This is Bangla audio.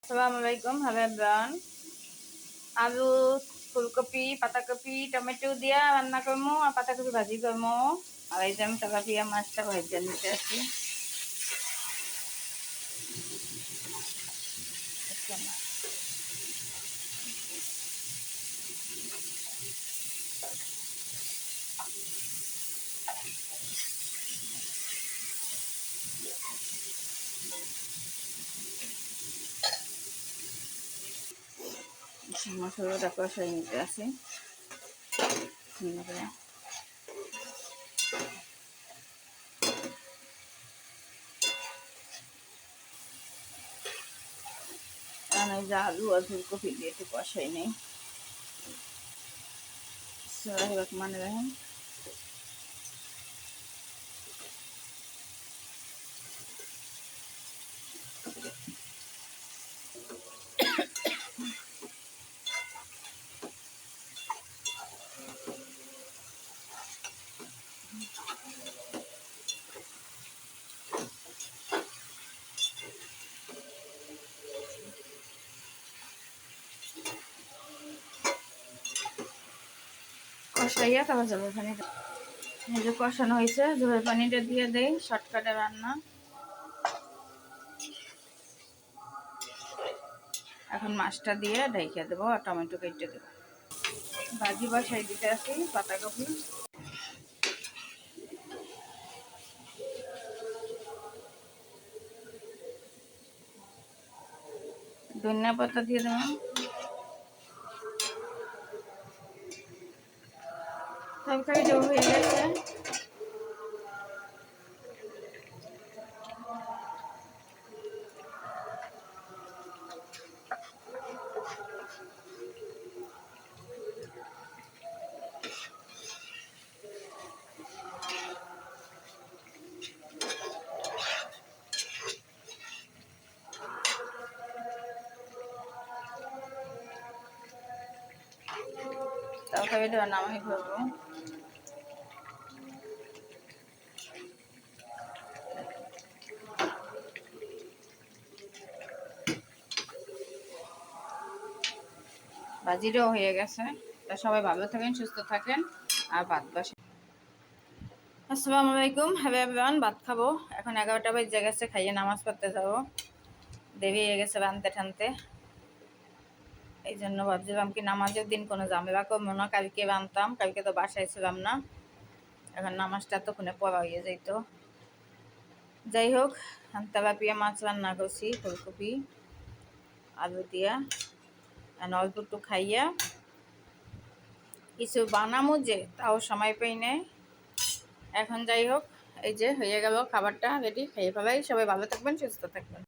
আসসালামু আলাইকুম, হ্যালো এভরিওয়ান। আলু, ফুলকপি, পাতাকপি, টমেটো দিয়া রান্না করবো আর পাতাকপি ভাজি করবো। আর এই যে আমি তেলাপিয়া মাছটা ভেজে নিতে আছি। মশলাটা কষাই নিতে আছি। এই যে আলু আর ফুলকপি দিয়ে একটু কষাই নেই। মানে দেখেন কষাইয়া তারপর জলের পানিটা এই যে কষানো হয়েছে, জলের পানিটা দিয়ে দেই। শর্টকাটে রান্না। এখন মাছটা দিয়ে ঢেকে দেবো আর টমেটো কেটে দেবো। ভাজি বসাই দিতে আসি পাতাকপি। ধনিয়া পাতা দিয়ে দেবেন। তরকারিটা হয়ে গেছে। তরকারিটা নামাই ফেলবো। ভাজিটাও হয়ে গেছে। তা সবাই ভালো থাকেন, সুস্থ থাকেন আর ভাত বসে। আসসালামু আলাইকুম, হ্যালো এভরিওয়ান। ভাত খাবো। এখন 11টা বেজে গেছে, খাইয়ে নামাজ পড়তে যাবো। দেরি হয়ে গেছে রানতে ঠানতে। এই জন্য ভাবছিলাম কি নামাজের দিন কোনো ঝামেলা করবো না। কালকে রানতাম, কালকে তো বাসায় ছিলাম না। এখন নামাজটা তখনই পড়া হয়ে যাইত। যাই হোক, তেলাপিয়া মাছ রান্না করছি ফুলকপি আলু দিয়া। অল্প একটু খাইয়া কিছু বানামো যে তাও সময় পাই নেই। এখন যাই হোক, এই যে হয়ে গেল খাবারটা রেডি। খেয়ে ফেলাই। সবাই ভালো থাকবেন, সুস্থ থাকবেন।